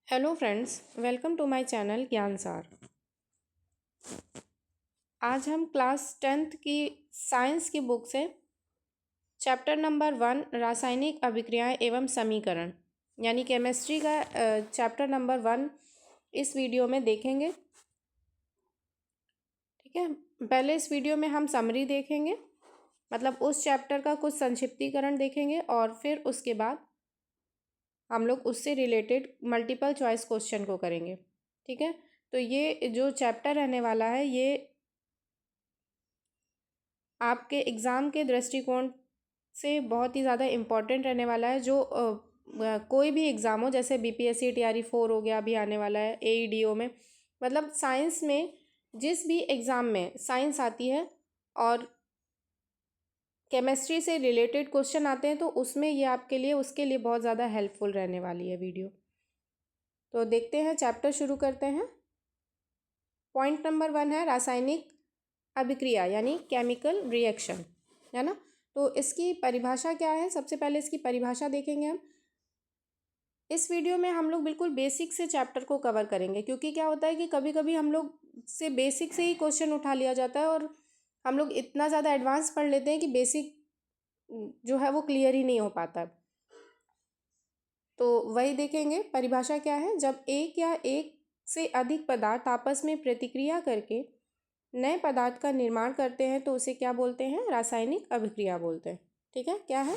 Hello friends, welcome to my channel Gyan Saar. आज हम class 10th की साइंस की बुक से चैप्टर नंबर 1 रासायनिक अभिक्रियाएं एवं समीकरण यानी केमिस्ट्री का चैप्टर नंबर 1 इस वीडियो में देखेंगे। ठीक है, पहले इस वीडियो में हम समरी देखेंगे, मतलब उस चैप्टर का कुछ संक्षिप्तीकरण देखेंगे और फिर उसके बाद हम लोग उससे रिलेटेड मल्टीपल चॉइस क्वेश्चन को करेंगे। ठीक है, तो ये जो चैप्टर रहने वाला है ये आपके एग्ज़ाम के दृष्टिकोण से बहुत ही ज़्यादा इम्पॉर्टेंट रहने वाला है। जो कोई भी एग्ज़ाम हो, जैसे बीपीएससी टीआरई 4 हो गया, अभी आने वाला है एईडीओ में, मतलब साइंस में जिस भी एग्ज़ाम में साइंस आती है और केमिस्ट्री से रिलेटेड क्वेश्चन आते हैं तो उसमें ये आपके लिए उसके लिए बहुत ज़्यादा हेल्पफुल रहने वाली है वीडियो। तो देखते हैं, चैप्टर शुरू करते हैं। पॉइंट नंबर 1 है रासायनिक अभिक्रिया यानी केमिकल रिएक्शन, है ना। तो इसकी परिभाषा क्या है, सबसे पहले इसकी परिभाषा देखेंगे हम। इस वीडियो में हम लोग बिल्कुल बेसिक से चैप्टर को कवर करेंगे, क्योंकि क्या होता है कि कभी कभी हम लोग से बेसिक से ही क्वेश्चन उठा लिया जाता है और हम लोग इतना ज़्यादा एडवांस पढ़ लेते हैं कि बेसिक जो है वो क्लियर ही नहीं हो पाता। तो वही देखेंगे, परिभाषा क्या है। जब एक या एक से अधिक पदार्थ आपस में प्रतिक्रिया करके नए पदार्थ का निर्माण करते हैं तो उसे क्या बोलते हैं, रासायनिक अभिक्रिया बोलते हैं। ठीक है, क्या है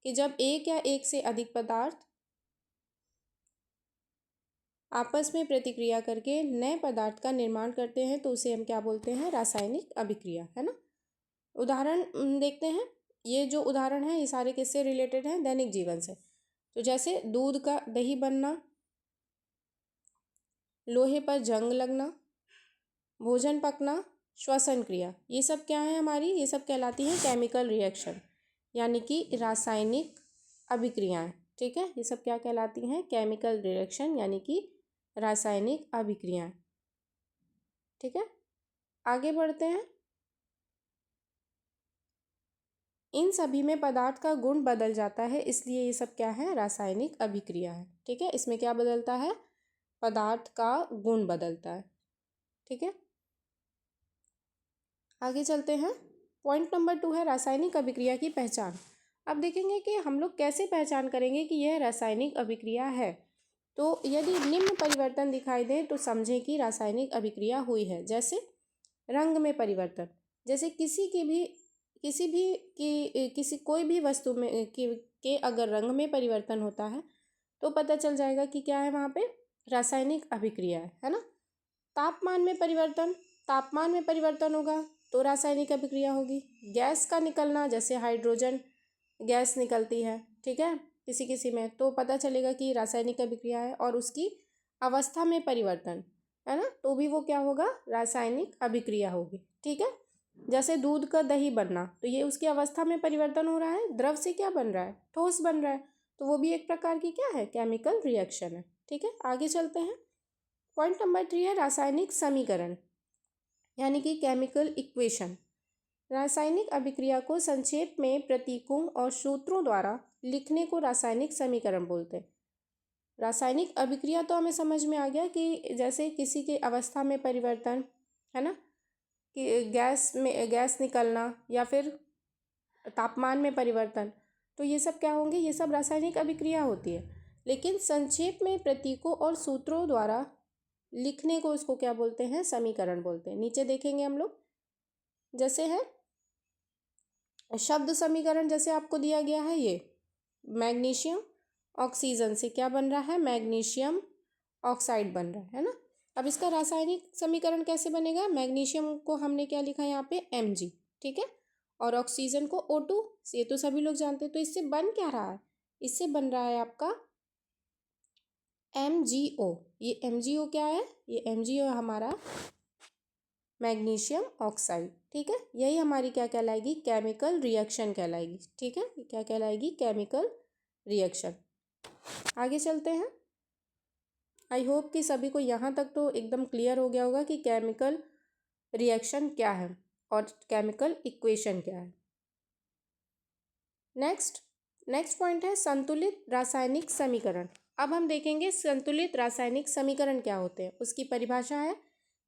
कि जब एक या एक से अधिक पदार्थ आपस में प्रतिक्रिया करके नए पदार्थ का निर्माण करते हैं तो उसे हम क्या बोलते हैं, रासायनिक अभिक्रिया, है ना। उदाहरण देखते हैं। ये जो उदाहरण है ये सारे किससे रिलेटेड हैं, दैनिक जीवन से। तो जैसे दूध का दही बनना, लोहे पर जंग लगना, भोजन पकना, श्वसन क्रिया, ये सब क्या है हमारी, ये सब कहलाती हैं केमिकल रिएक्शन यानी कि रासायनिक अभिक्रियाएं। ठीक है, ये सब क्या कहलाती हैं, केमिकल रिएक्शन यानी कि रासायनिक अभिक्रियाएं। ठीक है, आगे बढ़ते हैं। इन सभी में पदार्थ का गुण बदल जाता है, इसलिए ये सब क्या है, रासायनिक अभिक्रिया है। ठीक है, इसमें क्या बदलता है, पदार्थ का गुण बदलता है। ठीक है, आगे चलते हैं। पॉइंट नंबर 2 है रासायनिक अभिक्रिया की पहचान। अब देखेंगे कि हम लोग कैसे पहचान करेंगे कि यह रासायनिक अभिक्रिया है। तो यदि निम्न परिवर्तन दिखाई दे तो समझें कि रासायनिक अभिक्रिया हुई है। जैसे रंग में परिवर्तन, जैसे किसी कोई भी वस्तु में के अगर रंग में परिवर्तन होता है तो पता चल जाएगा कि क्या है, वहाँ पे रासायनिक अभिक्रिया है ना। तापमान में परिवर्तन, तापमान में परिवर्तन होगा तो रासायनिक अभिक्रिया होगी। गैस का निकलना, जैसे हाइड्रोजन गैस निकलती है, ठीक है, किसी किसी में, तो पता चलेगा कि रासायनिक अभिक्रिया है। और उसकी अवस्था में परिवर्तन है ना, तो भी वो क्या होगा, रासायनिक अभिक्रिया होगी। ठीक है, जैसे दूध का दही बनना, तो ये उसकी अवस्था में परिवर्तन हो रहा है, द्रव से क्या बन रहा है, ठोस बन रहा है, तो वो भी एक प्रकार की क्या है, केमिकल रिएक्शन है। ठीक है, आगे चलते हैं। पॉइंट नंबर 3 है रासायनिक समीकरण यानी कि केमिकल इक्वेशन। रासायनिक अभिक्रिया को संक्षेप में प्रतीकों और सूत्रों द्वारा लिखने को रासायनिक समीकरण बोलते हैं। रासायनिक अभिक्रिया तो हमें समझ में आ गया कि जैसे किसी के अवस्था में परिवर्तन, है ना, कि गैस निकलना या फिर तापमान में परिवर्तन, तो ये सब क्या होंगे, ये सब रासायनिक अभिक्रिया होती है। लेकिन संक्षेप में प्रतीकों और सूत्रों द्वारा लिखने को उसको क्या बोलते हैं, समीकरण बोलते हैं। नीचे देखेंगे हम लोग, जैसे है शब्द समीकरण, जैसे आपको दिया गया है, ये मैग्नीशियम ऑक्सीजन से क्या बन रहा है, मैग्नीशियम ऑक्साइड बन रहा है ना। अब इसका रासायनिक समीकरण कैसे बनेगा, मैग्नीशियम को हमने क्या लिखा है यहाँ पे, Mg, ठीक है, और ऑक्सीजन को O2, ये तो सभी लोग जानते हैं। तो इससे बन क्या रहा है, इससे बन रहा है आपका MgO। ये MgO क्या है, ये MgO हमारा मैग्नीशियम ऑक्साइड। ठीक है, यही हमारी क्या कहलाएगी, केमिकल रिएक्शन कहलाएगी। ठीक है, क्या कहलाएगी, केमिकल रिएक्शन। आगे चलते हैं। आई होप कि सभी को यहाँ तक तो एकदम क्लियर हो गया होगा कि केमिकल रिएक्शन क्या है और केमिकल इक्वेशन क्या है। नेक्स्ट पॉइंट है संतुलित रासायनिक समीकरण। अब हम देखेंगे संतुलित रासायनिक समीकरण क्या होते हैं। उसकी परिभाषा है,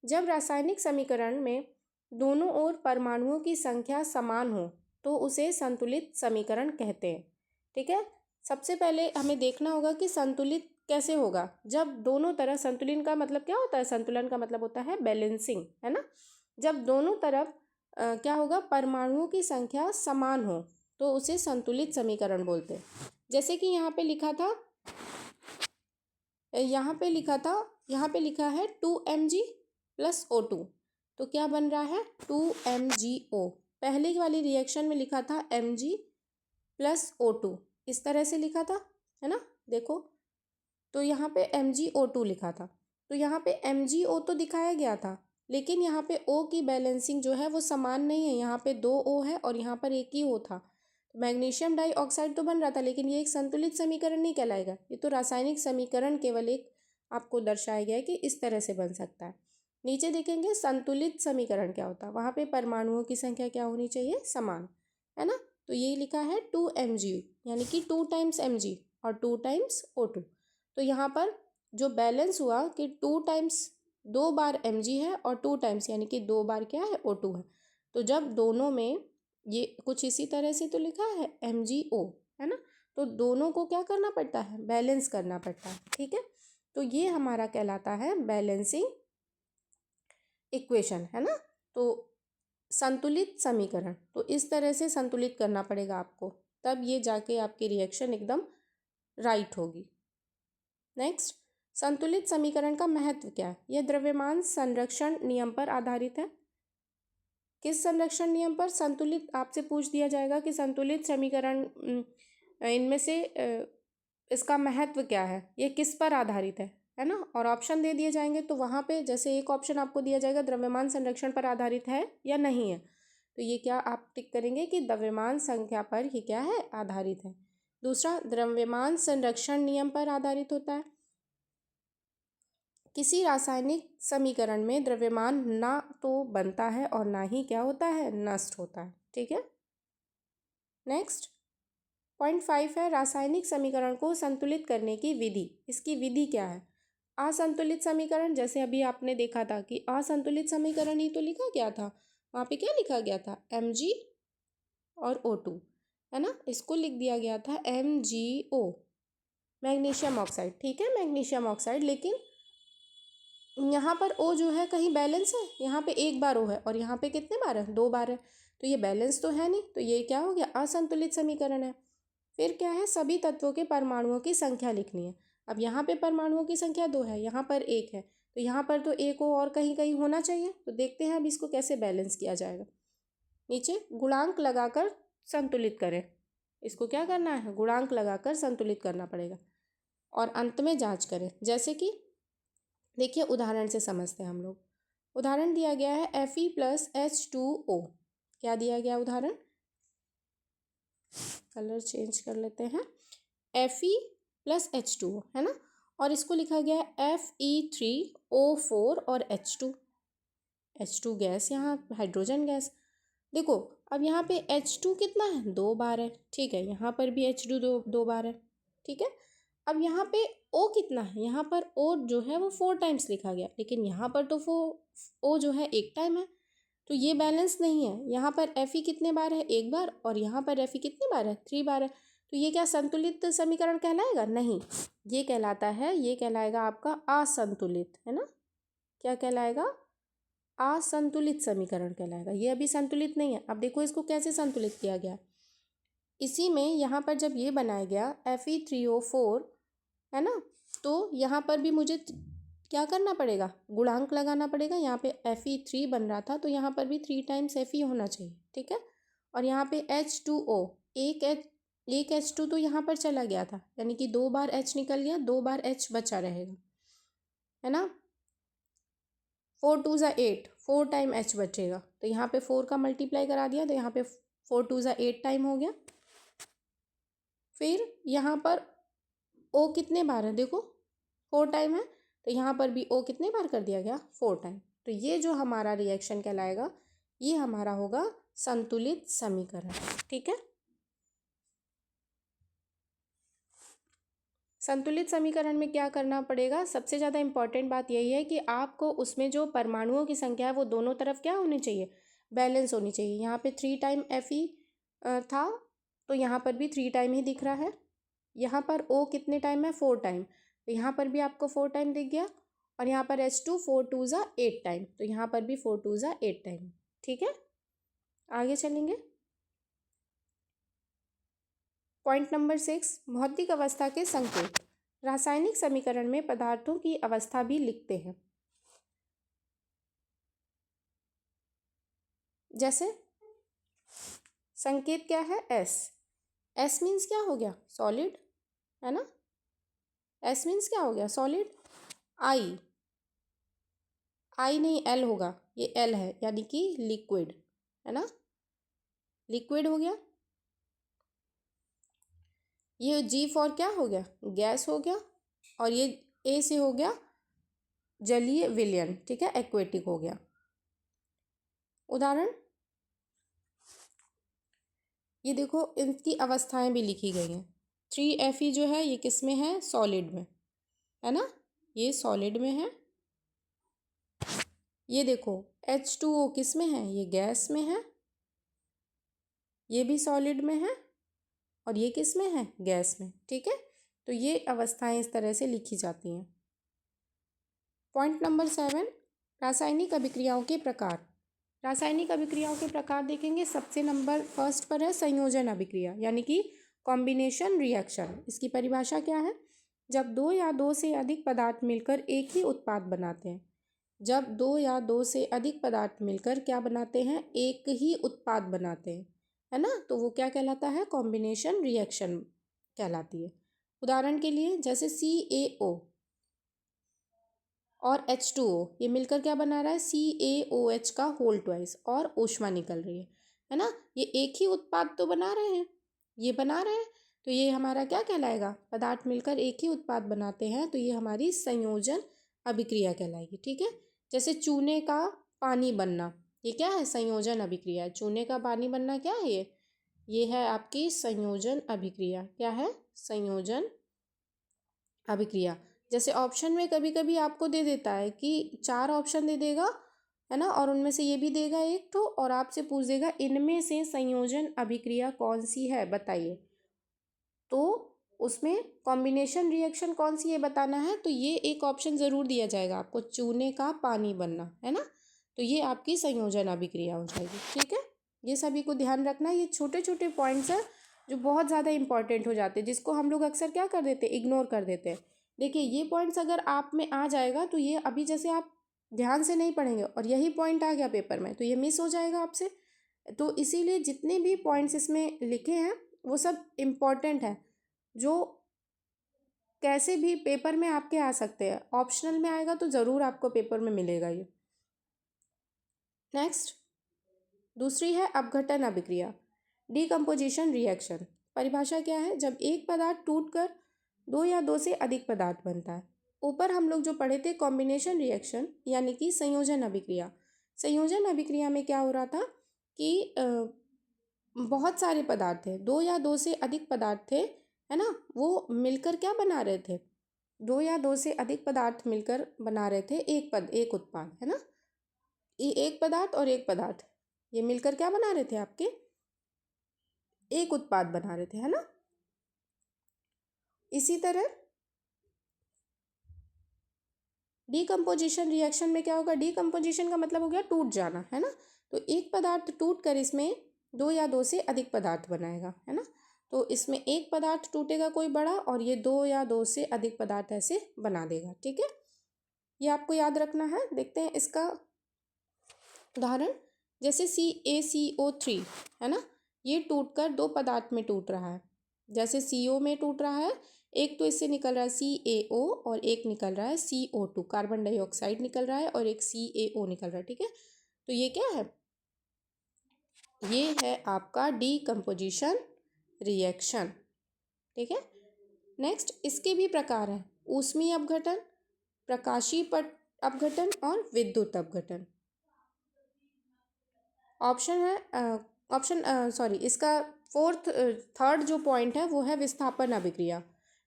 जब रासायनिक समीकरण में दोनों ओर परमाणुओं की संख्या समान हो तो उसे संतुलित समीकरण कहते हैं। ठीक है, सबसे पहले हमें देखना होगा कि संतुलित कैसे होगा। जब दोनों तरफ, संतुलन का मतलब क्या होता है, संतुलन का मतलब होता है बैलेंसिंग, है ना। जब दोनों तरफ क्या होगा, परमाणुओं की संख्या समान हो तो उसे संतुलित समीकरण बोलते हैं। जैसे कि यहाँ पे लिखा था, यहाँ पे लिखा है 2mg प्लस O2, तो क्या बन रहा है 2MgO। पहले वाली रिएक्शन में लिखा था Mg प्लस O2, इस तरह से लिखा था, है ना। देखो, तो यहाँ पे MgO2 लिखा था, तो यहाँ पे MgO तो दिखाया गया था, लेकिन यहाँ पे O की बैलेंसिंग जो है वो समान नहीं है। यहाँ पे 2 O है और यहाँ पर एक ही O था। मैग्नीशियम डाइऑक्साइड तो बन रहा था, लेकिन ये एक संतुलित समीकरण नहीं कहलाएगा। ये तो रासायनिक समीकरण केवल एक आपको दर्शाया गया है कि इस तरह से बन सकता है। नीचे देखेंगे संतुलित समीकरण क्या होता है। वहाँ पे परमाणुओं की संख्या क्या होनी चाहिए, समान, है ना। तो ये लिखा है 2mg, यानी कि 2 टाइम्स mg और 2 टाइम्स O2। तो यहाँ पर जो बैलेंस हुआ कि 2 टाइम्स 2 बार mg है और 2 टाइम्स यानी कि 2 बार क्या है, O2 है। तो जब दोनों में ये कुछ इसी तरह से तो लिखा है MgO, है ना, तो दोनों को क्या करना पड़ता है, बैलेंस करना पड़ता है। ठीक है, तो ये हमारा कहलाता है बैलेंसिंग इक्वेशन, है ना। तो संतुलित समीकरण, तो इस तरह से संतुलित करना पड़ेगा आपको, तब ये जाके आपकी रिएक्शन एकदम राइट होगी। नेक्स्ट, संतुलित समीकरण का महत्व क्या है। यह द्रव्यमान संरक्षण नियम पर आधारित है। किस संरक्षण नियम पर, संतुलित, आपसे पूछ दिया जाएगा कि संतुलित समीकरण इनमें से इसका महत्व क्या है, ये किस पर आधारित है ना। और ऑप्शन दे दिए जाएंगे, तो वहाँ पे जैसे एक ऑप्शन आपको दिया जाएगा द्रव्यमान संरक्षण पर आधारित है या नहीं है, तो ये क्या आप टिक करेंगे कि द्रव्यमान संख्या पर ही क्या है, आधारित है। दूसरा, द्रव्यमान संरक्षण नियम पर आधारित होता है। किसी रासायनिक समीकरण में द्रव्यमान ना तो बनता है और ना ही क्या होता है, नष्ट होता है। ठीक है, नेक्स्ट पॉइंट 5 है रासायनिक समीकरण को संतुलित करने की विधि। इसकी विधि क्या है। असंतुलित समीकरण, जैसे अभी आपने देखा था कि असंतुलित समीकरण ही तो लिखा गया था, वहाँ पे क्या लिखा गया था, Mg और O2, है ना। इसको लिख दिया गया था MgO, मैग्नीशियम ऑक्साइड। ठीक है, मैग्नीशियम ऑक्साइड, लेकिन यहाँ पर O जो है कहीं बैलेंस है, यहाँ पे एक बार O है और यहाँ पे कितने बार है, 2 बार है, तो ये बैलेंस तो है नहीं, तो ये क्या हो गया, असंतुलित समीकरण है। फिर क्या है, सभी तत्वों के परमाणुओं की संख्या लिखनी है। अब यहाँ पे परमाणुओं की संख्या 2 है, यहाँ पर 1 है, तो यहाँ पर तो 1 और कहीं कहीं होना चाहिए। तो देखते हैं अब इसको कैसे बैलेंस किया जाएगा। नीचे गुणांक लगाकर संतुलित करें। इसको क्या करना है, गुणांक लगाकर संतुलित करना पड़ेगा और अंत में जांच करें। जैसे कि देखिए, उदाहरण से समझते हैं हम लोग। उदाहरण दिया गया है Fe प्लस H2O। क्या दिया गया उदाहरण, कलर चेंज कर लेते हैं, Fe प्लस H2O, है ना, और इसको लिखा गया है Fe3O4 और H2 गैस, यहाँ हाइड्रोजन गैस। देखो, अब यहाँ पे H2 कितना है, 2 बार है। ठीक है, यहाँ पर भी H2 दो बार है। ठीक है, अब यहाँ पे O कितना है, यहाँ पर O जो है वो 4 टाइम्स लिखा गया, लेकिन यहाँ पर तो O जो है 1 टाइम है, तो ये बैलेंस नहीं है। यहाँ पर Fe कितने बार है, 1 बार, और यहाँ पर Fe कितने बार है, 3 बार है। तो ये क्या संतुलित समीकरण कहलाएगा, नहीं, ये कहलाता है, ये कहलाएगा आपका असंतुलित, है ना। क्या कहलाएगा, असंतुलित समीकरण कहलाएगा। ये अभी संतुलित नहीं है। अब देखो इसको कैसे संतुलित किया गया। इसी में यहाँ पर जब ये बनाया गया Fe3O4, है ना, तो यहाँ पर भी मुझे क्या करना पड़ेगा, गुणांक लगाना पड़ेगा। यहाँ पे Fe3 बन रहा था, तो यहाँ पर भी 3 टाइम्स Fe होना चाहिए। ठीक है, और यहाँ पे H2O, एक H2 तो यहाँ पर चला गया था, यानी कि 2 बार H निकल गया, 2 बार H बचा रहेगा, है ना। 4 2 ज़ा 8, 4 टाइम H बचेगा, तो यहाँ पे 4 का मल्टीप्लाई करा दिया, तो यहाँ पे 4 2 ज़ा 8 टाइम हो गया। फिर यहाँ पर O कितने बार है, देखो 4 टाइम है, तो यहाँ पर भी O कितने बार कर दिया गया, 4 टाइम। तो ये जो हमारा रिएक्शन कहलाएगा, ये हमारा होगा संतुलित समीकरण। ठीक है, संतुलित समीकरण में क्या करना पड़ेगा, सबसे ज़्यादा इम्पॉर्टेंट बात यही है कि आपको उसमें जो परमाणुओं की संख्या है वो दोनों तरफ क्या होनी चाहिए, बैलेंस होनी चाहिए। यहाँ पे 3 टाइम Fe था, तो यहाँ पर भी 3 टाइम ही दिख रहा है। यहाँ पर O कितने टाइम है, 4 टाइम, तो यहाँ पर भी आपको 4 टाइम दिख गया। और यहाँ पर H2 4 2 ज़ा 8 टाइम, तो यहाँ पर भी 4 2 ज़ा 8 टाइम। ठीक है, आगे चलेंगे। पॉइंट नंबर 6, भौतिक अवस्था के संकेत। रासायनिक समीकरण में पदार्थों की अवस्था भी लिखते हैं। जैसे संकेत क्या है, एस मीन्स क्या हो गया, सॉलिड, है ना। एस मीन्स क्या हो गया, सॉलिड। आई नहीं, एल होगा, ये एल है, यानी कि लिक्विड, है ना, लिक्विड हो गया। ये जी फॉर क्या हो गया, गैस हो गया। और ये ए से हो गया जलीय विलयन, ठीक है, एक्वेटिक हो गया। उदाहरण, ये देखो इनकी अवस्थाएं भी लिखी गई हैं। 3Fe जो है ये किस में है, सॉलिड में, है ना, ये सॉलिड में है। ये देखो H2O किस में है, ये गैस में है, ये भी सॉलिड में है, और ये किस में है, गैस में। ठीक है, तो ये अवस्थाएं इस तरह से लिखी जाती हैं। पॉइंट नंबर 7, रासायनिक अभिक्रियाओं के प्रकार। रासायनिक अभिक्रियाओं के प्रकार देखेंगे, सबसे नंबर फर्स्ट पर है संयोजन अभिक्रिया, यानी कि कॉम्बिनेशन रिएक्शन। इसकी परिभाषा क्या है, जब दो या दो से अधिक पदार्थ मिलकर एक ही उत्पाद बनाते हैं। जब दो या दो से अधिक पदार्थ मिलकर क्या बनाते हैं, एक ही उत्पाद बनाते हैं, है ना, तो वो क्या कहलाता है, कॉम्बिनेशन रिएक्शन कहलाती है। उदाहरण के लिए जैसे CaO और H2O, ये मिलकर क्या बना रहा है, CaOH का होल ट्वाइस, और ऊष्मा निकल रही है ना, ये एक ही उत्पाद तो बना रहे हैं, ये बना रहे हैं, तो ये हमारा क्या कहलाएगा, पदार्थ मिलकर एक ही उत्पाद बनाते हैं, तो ये हमारी संयोजन अभिक्रिया कहलाएगी। ठीक है, जैसे चूने का पानी बनना, ये क्या है, संयोजन अभिक्रिया है। चूने का पानी बनना क्या है, ये है आपकी संयोजन अभिक्रिया। क्या है, संयोजन अभिक्रिया। जैसे ऑप्शन में कभी कभी आपको दे देता है कि 4 ऑप्शन दे देगा, है ना, और उनमें से ये भी देगा एक तो, और आपसे पूछ देगा इनमें से संयोजन अभिक्रिया कौन सी है बताइए, तो उसमें कॉम्बिनेशन रिएक्शन कौन सी है बताना है, तो ये एक ऑप्शन ज़रूर दिया जाएगा आपको, चूने का पानी बनना, है ना, तो ये आपकी संयोजन अभिक्रिया हो जाएगी। ठीक है, ये सभी को ध्यान रखना, ये छोटे छोटे पॉइंट्स हैं जो बहुत ज़्यादा इंपॉर्टेंट हो जाते हैं, जिसको हम लोग अक्सर क्या कर देते हैं, इग्नोर कर देते हैं। देखिए ये पॉइंट्स अगर आप में आ जाएगा तो ये अभी जैसे आप ध्यान से नहीं पढ़ेंगे और यही पॉइंट आ गया पेपर में तो ये मिस हो जाएगा आपसे। तो इसीलिए जितने भी पॉइंट्स इसमें लिखे हैं वो सब इम्पॉर्टेंट है, जो कैसे भी पेपर में आपके आ सकते हैं, ऑप्शनल में आएगा तो ज़रूर आपको पेपर में मिलेगा ये। नेक्स्ट, दूसरी है अपघटन अभिक्रिया, डीकम्पोजिशन रिएक्शन। परिभाषा क्या है, जब एक पदार्थ टूटकर दो या दो से अधिक पदार्थ बनता है। ऊपर हम लोग जो पढ़े थे कॉम्बिनेशन रिएक्शन यानी कि संयोजन अभिक्रिया। संयोजन अभिक्रिया में क्या हो रहा था कि बहुत सारे पदार्थ थे, दो या दो से अधिक पदार्थ थे, है ना, वो मिलकर क्या बना रहे थे, दो या दो से अधिक पदार्थ मिलकर बना रहे थे एक उत्पाद, है ना, ये एक पदार्थ और एक पदार्थ ये मिलकर क्या बना रहे थे, आपके एक उत्पाद बना रहे थे, है ना। इसी तरह डीकम्पोजिशन रिएक्शन में क्या होगा, डीकम्पोजिशन का मतलब हो गया टूट जाना, है ना, तो एक पदार्थ टूट कर इसमें दो या दो से अधिक पदार्थ बनाएगा, है ना, तो इसमें एक पदार्थ टूटेगा कोई बड़ा और ये दो या दो से अधिक पदार्थ ऐसे बना देगा। ठीक है, ये आपको याद रखना है। देखते हैं इसका उदाहरण, जैसे CaCO3, है ना, ये टूटकर दो पदार्थ में टूट रहा है, जैसे CO में टूट रहा है, एक तो इससे निकल रहा है CaO और एक निकल रहा है CO2, कार्बन डाइऑक्साइड निकल रहा है और एक CaO निकल रहा है। ठीक है, तो ये क्या है, ये है आपका डीकम्पोजिशन रिएक्शन। ठीक है, नेक्स्ट इसके भी प्रकार हैं, ऊष्मीय अपघटन, प्रकाशीय पट अपघटन और विद्युत अपघटन। ऑप्शन है ऑप्शन सॉरी इसका थर्ड जो पॉइंट है वो है विस्थापन अभिक्रिया।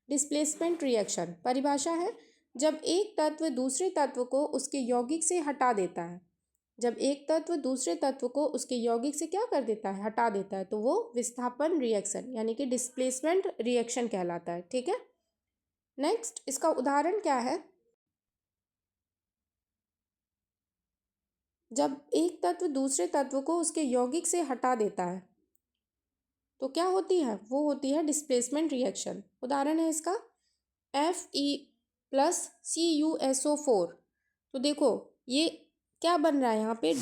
डिस्प्लेसमेंट रिएक्शन परिभाषा है, जब एक तत्व दूसरे तत्व को उसके यौगिक से हटा देता है। जब एक तत्व दूसरे तत्व को उसके यौगिक से क्या कर देता है, हटा देता है, तो वो विस्थापन रिएक्शन यानी कि डिस्प्लेसमेंट रिएक्शन कहलाता है। ठीक है, नेक्स्ट इसका उदाहरण क्या है, जब एक तत्व दूसरे तत्व को उसके यौगिक से हटा देता है तो क्या होती है, वो होती है डिस्प्लेसमेंट रिएक्शन। उदाहरण है इसका Fe+CuSO4। तो देखो ये क्या बन रहा है यहाँ पे,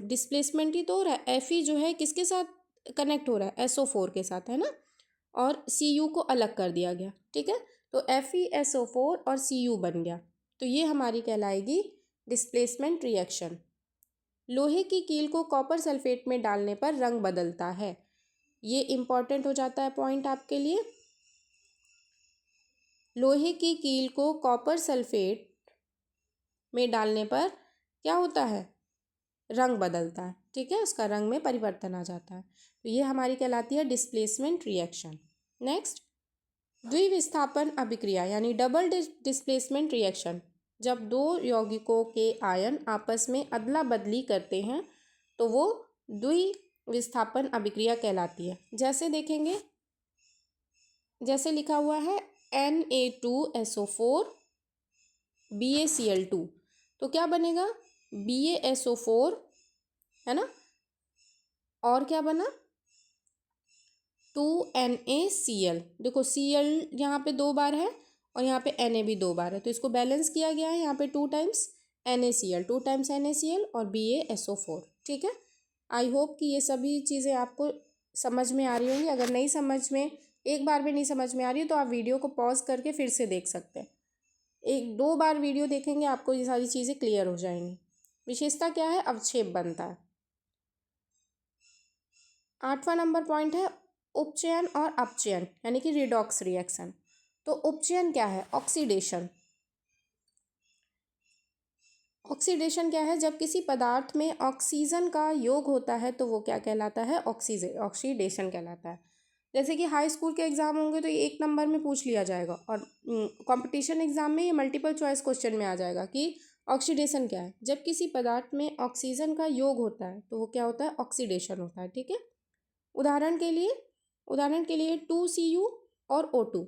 डिस्प्लेसमेंट ही तो हो रहा है। Fe जो है किसके साथ कनेक्ट हो रहा है, SO4 के साथ, है ना, और Cu को अलग कर दिया गया। ठीक है, तो FeSO4 और Cu बन गया, तो ये हमारी कहलाएगी डिस्प्लेसमेंट रिएक्शन। लोहे की कील को कॉपर सल्फेट में डालने पर रंग बदलता है। ये इम्पॉर्टेंट हो जाता है पॉइंट आपके लिए। लोहे की कील को कॉपर सल्फेट में डालने पर क्या होता है, रंग बदलता है। ठीक है, उसका रंग में परिवर्तन आ जाता है, तो ये हमारी कहलाती है डिस्प्लेसमेंट रिएक्शन। नेक्स्ट, द्विविस्थापन अभिक्रिया यानी डबल डिस्प्लेसमेंट रिएक्शन। जब दो यौगिकों के आयन आपस में अदला बदली करते हैं तो वो द्विविस्थापन अभिक्रिया कहलाती है। जैसे देखेंगे, जैसे लिखा हुआ है Na2SO4 BaCl2, तो क्या बनेगा, BaSO4, है ना, और क्या बना 2NaCl। देखो Cl यहाँ पे 2 बार है और यहाँ पे Na भी 2 बार है, तो इसको बैलेंस किया गया है। यहाँ पे 2 टाइम्स NaCl और BaSO4। ठीक है, आई होप कि ये सभी चीज़ें आपको समझ में आ रही होंगी। अगर नहीं समझ में, एक बार भी नहीं समझ में आ रही है, तो आप वीडियो को पॉज करके फिर से देख सकते हैं। 1-2 बार वीडियो देखेंगे आपको ये सारी चीज़ें क्लियर हो जाएंगी। विशेषता क्या है, अवक्षेप बनता है। 8वां नंबर पॉइंट है उपचयन और अपचयन यानी कि रिडॉक्स रिएक्शन। तो उपचयन क्या है, ऑक्सीडेशन। ऑक्सीडेशन क्या है, जब किसी पदार्थ में ऑक्सीजन का योग होता है तो वो क्या कहलाता है, ऑक्सीडेशन कहलाता है। जैसे कि हाई स्कूल के एग्जाम होंगे तो ये 1 नंबर में पूछ लिया जाएगा, और कंपटीशन एग्जाम में ये मल्टीपल चॉइस क्वेश्चन में आ जाएगा कि ऑक्सीडेशन क्या है। जब किसी पदार्थ में ऑक्सीजन का योग होता है तो वो क्या होता है, ऑक्सीडेशन होता है। ठीक है, उदाहरण के लिए 2Cu और O2,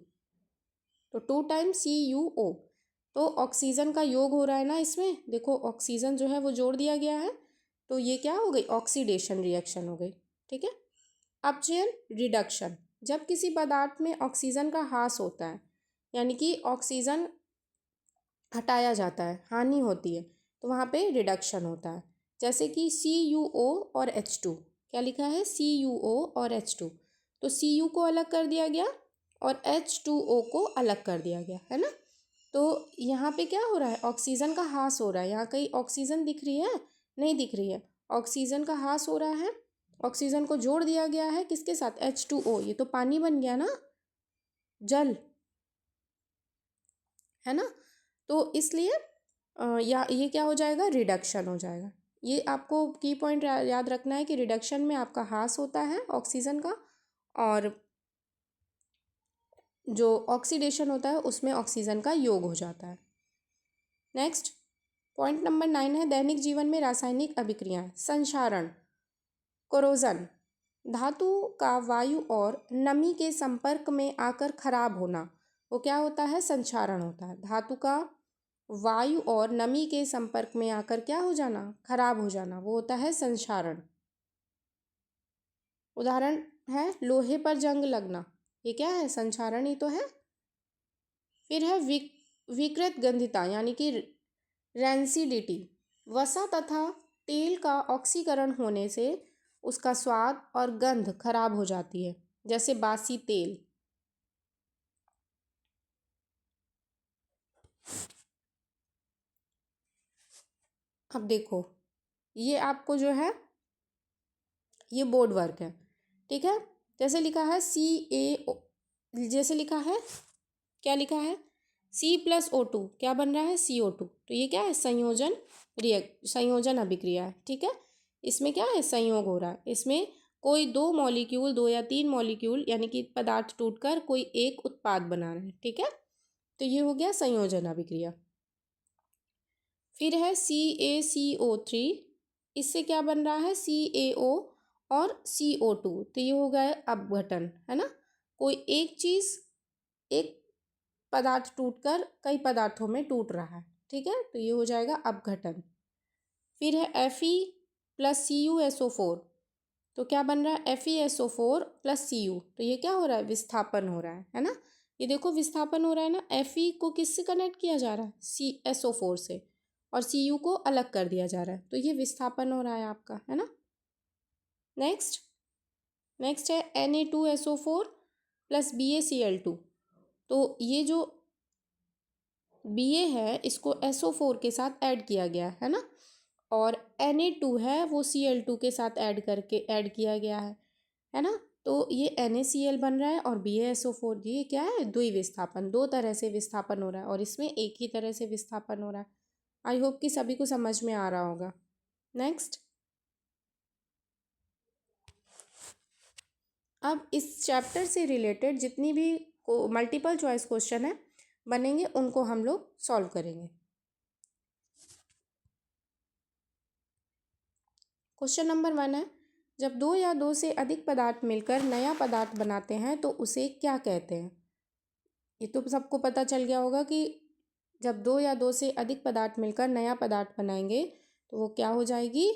तो 2 टाइम्स CuO, तो ऑक्सीजन का योग हो रहा है ना इसमें, देखो ऑक्सीजन जो है वो जोड़ दिया गया है, तो ये क्या हो गई, ऑक्सीडेशन रिएक्शन हो गई। ठीक है, अपचयन रिडक्शन, जब किसी पदार्थ में ऑक्सीजन का ह्रास होता है यानी कि ऑक्सीजन हटाया जाता है, हानि होती है, तो वहाँ पे रिडक्शन होता है। जैसे कि CuO और H2, क्या लिखा है, CuO और H2, तो Cu को अलग कर दिया गया और H2O को अलग कर दिया गया, है ना। तो यहाँ पे क्या हो रहा है, ऑक्सीजन का ह्रास हो रहा है। यहाँ कहीं ऑक्सीजन दिख रही है, नहीं दिख रही है, ऑक्सीजन का ह्रास हो रहा है। ऑक्सीजन को जोड़ दिया गया है किसके साथ, H2O, ये तो पानी बन गया ना, जल, है ना। तो इसलिए या ये क्या हो जाएगा, रिडक्शन हो जाएगा। ये आपको की पॉइंट याद रखना है कि रिडक्शन में आपका ह्रास होता है ऑक्सीजन का, और जो ऑक्सीडेशन होता है उसमें ऑक्सीजन का योग हो जाता है। नेक्स्ट पॉइंट नंबर 9 है दैनिक जीवन में रासायनिक अभिक्रियाएं। संक्षारण, कोरोजन, धातु का वायु और नमी के संपर्क में आकर खराब होना, वो क्या होता है, संक्षारण होता है। धातु का वायु और नमी के संपर्क में आकर क्या हो जाना, खराब हो जाना, वो होता है संक्षारण। उदाहरण है लोहे पर जंग लगना, ये क्या है, संक्षारण ही तो है। फिर है विकृत गंधिता यानी कि रैंसिडिटी, वसा तथा तेल का ऑक्सीकरण होने से उसका स्वाद और गंध खराब हो जाती है, जैसे बासी तेल। अब देखो ये आपको जो है ये बोर्ड वर्क है, ठीक है। जैसे लिखा है जैसे लिखा है, क्या लिखा है, C+O2 क्या बन रहा है, CO2, तो ये क्या है, संयोजन अभिक्रिया है। ठीक है, इसमें क्या है, संयोग हो रहा है, इसमें कोई दो मॉलिक्यूल, दो या तीन मॉलिक्यूल यानी कि पदार्थ टूटकर कोई एक उत्पाद बना रहे हैं, ठीक है। तो ये हो गया संयोजन अभिक्रिया। फिर है CaCO3, इससे क्या बन रहा है CaO और CO2, तो ये हो गया अपघटन, है ना। कोई एक चीज़, एक पदार्थ टूटकर कई पदार्थों में टूट रहा है, ठीक है, तो ये हो जाएगा अपघटन। फिर है Fe प्लस CuSO4, तो क्या बन रहा है FeSO4 प्लस Cu, तो ये क्या हो रहा है विस्थापन हो रहा है ना। ये देखो विस्थापन हो रहा है ना, Fe को किससे कनेक्ट किया जा रहा है SO4 से, और Cu को अलग कर दिया जा रहा है, तो ये विस्थापन हो रहा है आपका, है ना। नेक्स्ट है Na2SO4 प्लस BaCl2, तो ये जो Ba है इसको SO4 के साथ ऐड किया गया है ना, और Na2 है वो Cl2 के साथ ऐड किया गया है ना। तो ये NaCl बन रहा है और BaSO4, ये क्या है द्विविस्थापन, दो तरह से विस्थापन हो रहा है और इसमें एक ही तरह से विस्थापन हो रहा है। आई होप कि सभी को समझ में आ रहा होगा। नेक्स्ट, अब इस चैप्टर से रिलेटेड जितनी भी मल्टीपल चॉइस क्वेश्चन है बनेंगे उनको हम लोग सॉल्व करेंगे। क्वेश्चन नंबर 1 है, जब दो या दो से अधिक पदार्थ मिलकर नया पदार्थ बनाते हैं तो उसे क्या कहते हैं। ये तो सबको पता चल गया होगा कि जब दो या दो से अधिक पदार्थ मिलकर नया पदार्थ बनाएंगे तो वो क्या हो जाएगी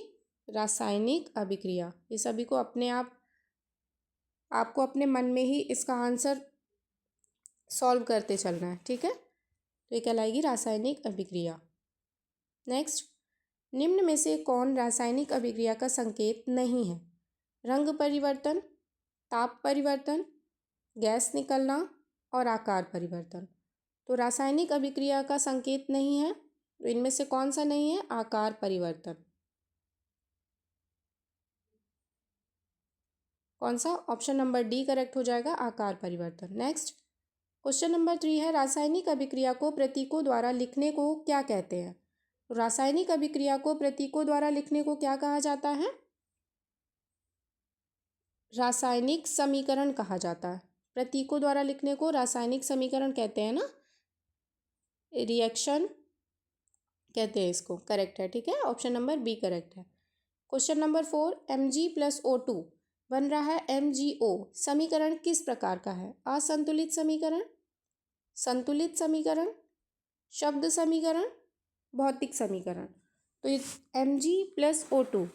रासायनिक अभिक्रिया। ये सभी को अपने आपको अपने मन में ही इसका आंसर सॉल्व करते चलना है, ठीक है। तो ये कहलाएगी रासायनिक अभिक्रिया। नेक्स्ट, निम्न में से कौन रासायनिक अभिक्रिया का संकेत नहीं है। रंग परिवर्तन, ताप परिवर्तन, गैस निकलना और आकार परिवर्तन। तो रासायनिक अभिक्रिया का संकेत नहीं है, तो इनमें से कौन सा नहीं है आकार परिवर्तन। कौन सा, ऑप्शन नंबर डी करेक्ट हो जाएगा आकार परिवर्तन। नेक्स्ट, क्वेश्चन नंबर 3 है, रासायनिक अभिक्रिया को प्रतीकों द्वारा लिखने को क्या कहते हैं। रासायनिक अभिक्रिया को प्रतीकों द्वारा लिखने को क्या कहा जाता है, रासायनिक समीकरण कहा जाता है। प्रतीकों द्वारा लिखने को रासायनिक समीकरण कहते हैं ना, रिएक्शन कहते हैं इसको, करेक्ट है, ठीक है, ऑप्शन नंबर बी करेक्ट है। क्वेश्चन नंबर 4, Mg+O2 बन रहा है MgO, समीकरण किस प्रकार का है। असंतुलित समीकरण, संतुलित समीकरण, शब्द समीकरण, भौतिक समीकरण। तो ये Mg+O2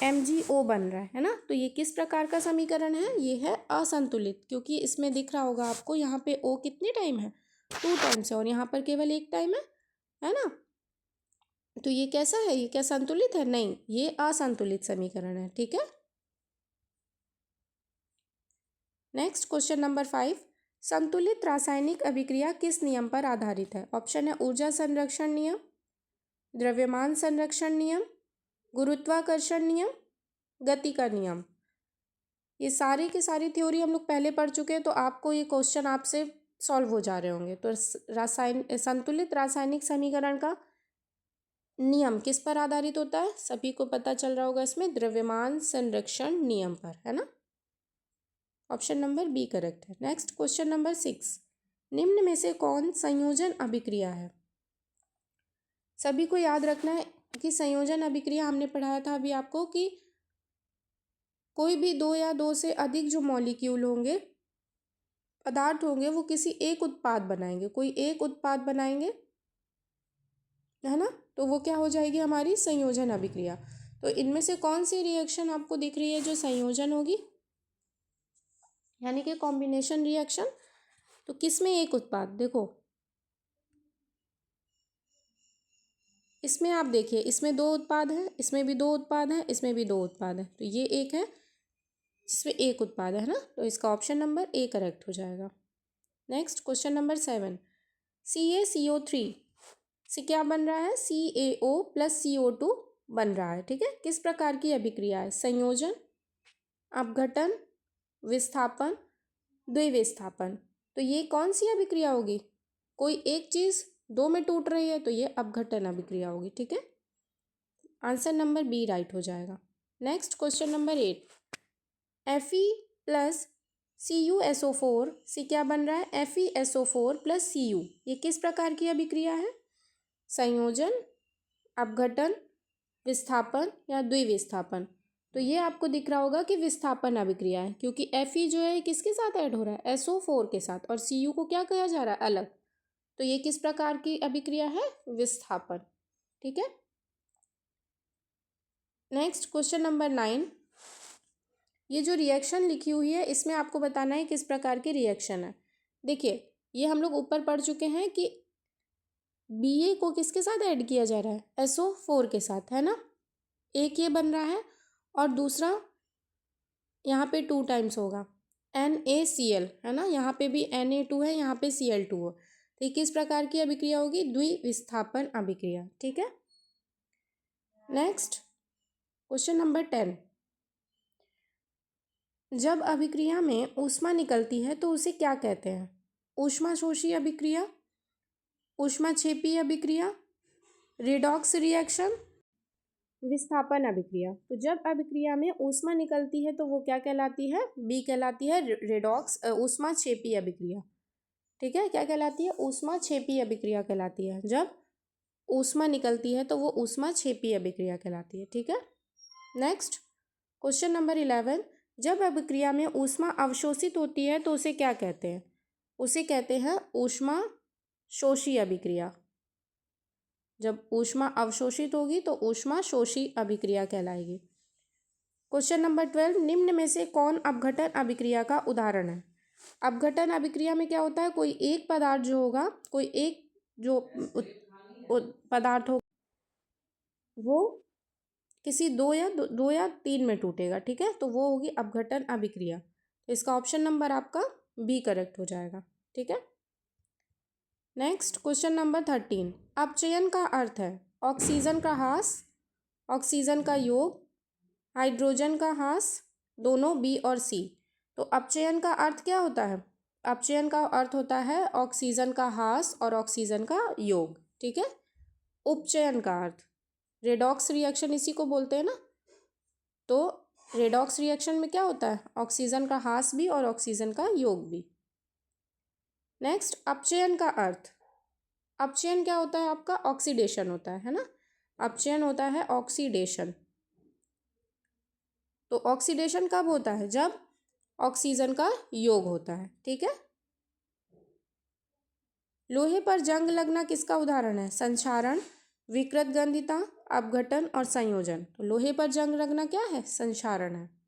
MgO बन रहा है ना, तो ये किस प्रकार का समीकरण है, ये है असंतुलित, क्योंकि इसमें दिख रहा होगा आपको यहाँ पे O कितने टाइम है 2 टाइम्स है और यहाँ पर केवल 1 टाइम है ना। तो ये कैसा है, ये क्या संतुलित है, नहीं, ये असंतुलित समीकरण है, ठीक है। नेक्स्ट, क्वेश्चन नंबर 5, संतुलित रासायनिक अभिक्रिया किस नियम पर आधारित है। ऑप्शन है ऊर्जा संरक्षण नियम, द्रव्यमान संरक्षण नियम, गुरुत्वाकर्षण नियम, गति का नियम। ये सारी की सारी थ्योरी हम लोग पहले पढ़ चुके हैं, तो आपको ये क्वेश्चन आपसे सॉल्व हो जा रहे होंगे। तो संतुलित रासायनिक समीकरण का नियम किस पर आधारित होता है, सभी को पता चल रहा होगा इसमें, द्रव्यमान संरक्षण नियम पर, है ना। ऑप्शन नंबर बी करेक्ट है। नेक्स्ट, क्वेश्चन नंबर 6, निम्न में से कौन संयोजन अभिक्रिया है। सभी को याद रखना है कि संयोजन अभिक्रिया हमने पढ़ाया था अभी आपको कि कोई भी दो या दो से अधिक जो मॉलिक्यूल होंगे, पदार्थ होंगे, वो किसी एक उत्पाद बनाएंगे, कोई एक उत्पाद बनाएंगे, है ना, तो वो क्या हो जाएगी हमारी संयोजन अभिक्रिया। तो इनमें से कौन सी रिएक्शन आपको दिख रही है जो संयोजन होगी, यानी कि कॉम्बिनेशन रिएक्शन। तो किसमें एक उत्पाद, देखो इसमें आप देखिए, इसमें दो उत्पाद हैं, इसमें भी दो उत्पाद हैं, इसमें भी दो उत्पाद हैं, तो ये एक है जिसमें एक उत्पाद है ना, तो इसका ऑप्शन नंबर ए करेक्ट हो जाएगा। नेक्स्ट, क्वेश्चन नंबर 7, CaCO3 से क्या बन रहा है CaO प्लस CO2 बन रहा है, ठीक है। किस प्रकार की अभिक्रिया है, संयोजन, अपघटन, विस्थापन, द्विविस्थापन। तो ये कौन सी अभिक्रिया होगी, कोई एक चीज़ दो में टूट रही है तो ये अपघटन अभिक्रिया होगी, ठीक है। आंसर नंबर बी राइट हो जाएगा। नेक्स्ट, क्वेश्चन नंबर 8, Fe+CuSO4 से क्या बन रहा है, FeSO4+Cu। ये किस प्रकार की अभिक्रिया है, संयोजन, अपघटन, विस्थापन या द्विविस्थापन। तो ये आपको दिख रहा होगा कि विस्थापन अभिक्रिया है, क्योंकि Fe जो है किसके साथ ऐड हो रहा है, SO4 के साथ, और Cu को क्या कहा जा रहा है, अलग। तो ये किस प्रकार की अभिक्रिया है, विस्थापन। ठीक है। Next question number 9। ये जो रिएक्शन लिखी हुई है इसमें आपको बताना है किस प्रकार की रिएक्शन है। देखिए, ये हम लोग ऊपर पढ़ चुके हैं कि Ba को किसके साथ ऐड किया जा रहा है, SO4 के साथ, है ना। एक ये बन रहा है और दूसरा यहाँ पे 2 टाइम्स होगा, NaCl, है ना। यहाँ पे भी Na2 है, यहाँ पे Cl2 हो। तो ये किस प्रकार की अभिक्रिया होगी, द्विविस्थापन अभिक्रिया। ठीक है। Next question number 10। जब अभिक्रिया में ऊष्मा निकलती है तो उसे क्या कहते हैं, ऊष्माशोषी अभिक्रिया, ऊष्माक्षेपी अभिक्रिया, रिडॉक्स रिएक्शन, विस्थापन अभिक्रिया। तो जब अभिक्रिया में ऊष्मा निकलती है तो वो क्या कहलाती है, बी कहलाती है, रिडॉक्स ऊष्माक्षेपी अभिक्रिया। ठीक है, क्या कहलाती है, ऊष्माक्षेपी अभिक्रिया कहलाती है। जब ऊष्मा निकलती है तो वो ऊष्माक्षेपी अभिक्रिया कहलाती है। ठीक है। Next question number 11। जब अभिक्रिया में ऊष्मा अवशोषित होती है तो उसे क्या कहते हैं, उसे कहते हैं ऊष्माशोषी अभिक्रिया। जब ऊष्मा अवशोषित होगी तो ऊष्माशोषी अभिक्रिया कहलाएगी। Question number 12। निम्न में से कौन अपघटन अभिक्रिया का उदाहरण है। अपघटन अभिक्रिया में क्या होता है, कोई एक पदार्थ जो होगा, कोई एक जो पदार्थ होगा वो किसी दो या तीन में टूटेगा। ठीक है, तो वो होगी अपघटन अभिक्रिया। तो इसका ऑप्शन नंबर आपका बी करेक्ट हो जाएगा। ठीक है। Next question number 13। अपचयन का अर्थ है ऑक्सीजन का ह्रास, ऑक्सीजन का योग, हाइड्रोजन का ह्रास, दोनों, बी और सी। तो अपचयन का अर्थ क्या होता है, अपचयन का अर्थ होता है ऑक्सीजन का ह्रास और ऑक्सीजन का योग। ठीक है। उपचयन का अर्थ, रेडॉक्स रिएक्शन इसी को बोलते हैं ना। तो रेडॉक्स रिएक्शन में क्या होता है, ऑक्सीजन का ह्रास भी और ऑक्सीजन का योग भी। नेक्स्ट अपचयन का अर्थ, अपचयन क्या होता है आपका, ऑक्सीडेशन होता है ना। अपचयन होता है ऑक्सीडेशन। तो ऑक्सीडेशन कब होता है, जब ऑक्सीजन का योग होता है। ठीक है। लोहे पर जंग लगना किसका उदाहरण है, संक्षारण, विकृत गंधिता, अपघटन और संयोजन। तो लोहे पर जंग लगना क्या है, संक्षारण है।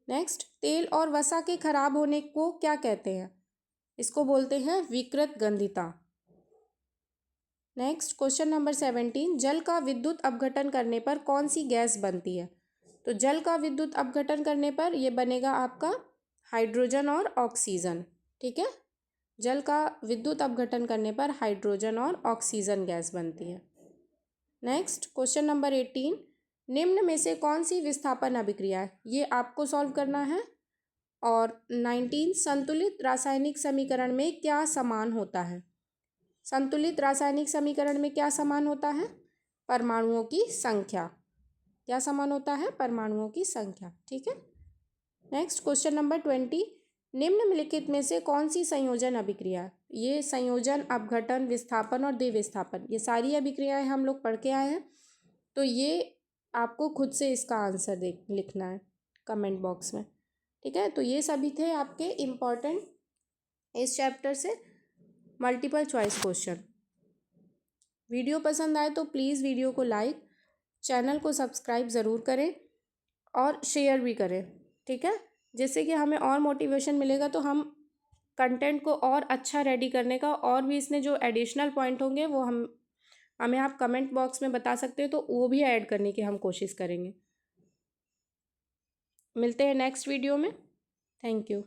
नेक्स्ट तेल और वसा के खराब होने को क्या कहते हैं, इसको बोलते हैं विकृत गंधिता। Next question number 17। जल का विद्युत अपघटन करने पर कौन सी गैस बनती है। तो जल का विद्युत अपघटन करने पर ये बनेगा आपका हाइड्रोजन और ऑक्सीजन। ठीक है, जल का विद्युत अपघटन करने पर हाइड्रोजन और ऑक्सीजन गैस बनती है। Next question number 18। निम्न में से कौन सी विस्थापन अभिक्रिया है, ये आपको सॉल्व करना है। और 19। संतुलित रासायनिक समीकरण में क्या समान होता है। संतुलित रासायनिक समीकरण में क्या समान होता है, परमाणुओं की संख्या। क्या समान होता है, परमाणुओं की संख्या। ठीक है। Next question number 20। निम्नलिखित में से कौन सी संयोजन अभिक्रिया, ये संयोजन, अपघटन, विस्थापन और द्विविस्थापन, ये सारी अभिक्रियाएं हम लोग पढ़ के आए हैं। तो ये आपको खुद से इसका आंसर लिखना है कमेंट बॉक्स में। ठीक है, तो ये सभी थे आपके इम्पॉर्टेंट इस चैप्टर से मल्टीपल चॉइस क्वेश्चन। वीडियो पसंद आए तो प्लीज़ वीडियो को लाइक, चैनल को सब्सक्राइब ज़रूर करें और शेयर भी करें। ठीक है, जिससे कि हमें और मोटिवेशन मिलेगा, तो हम कंटेंट को और अच्छा रेडी करने का, और भी इसमें जो एडिशनल पॉइंट होंगे वो हमें आप कमेंट बॉक्स में बता सकते हो, तो वो भी ऐड करने की हम कोशिश करेंगे। मिलते हैं नेक्स्ट वीडियो में। Thank you.